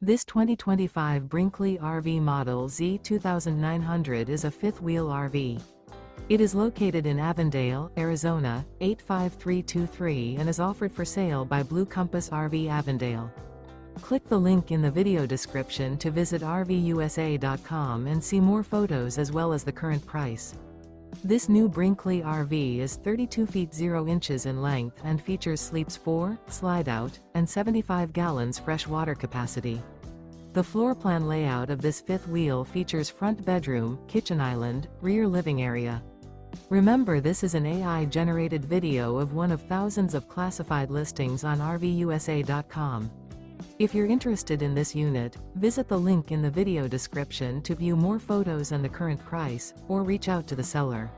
This 2025 Brinkley RV Model Z 2900 is a fifth-wheel RV. It is located in Avondale, Arizona, 85323 and is offered for sale by Blue Compass RV Avondale. Click the link in the video description to visit RVUSA.com and see more photos as well as the current price. This new Brinkley RV is 32 feet 0 inches in length and features sleeps 4, slide-out, and 75 gallons fresh water capacity. The floor plan layout of this fifth wheel features front bedroom, kitchen island, rear living area. Remember, this is an AI-generated video of one of thousands of classified listings on RVUSA.com. If you're interested in this unit, visit the link in the video description to view more photos and the current price, or reach out to the seller.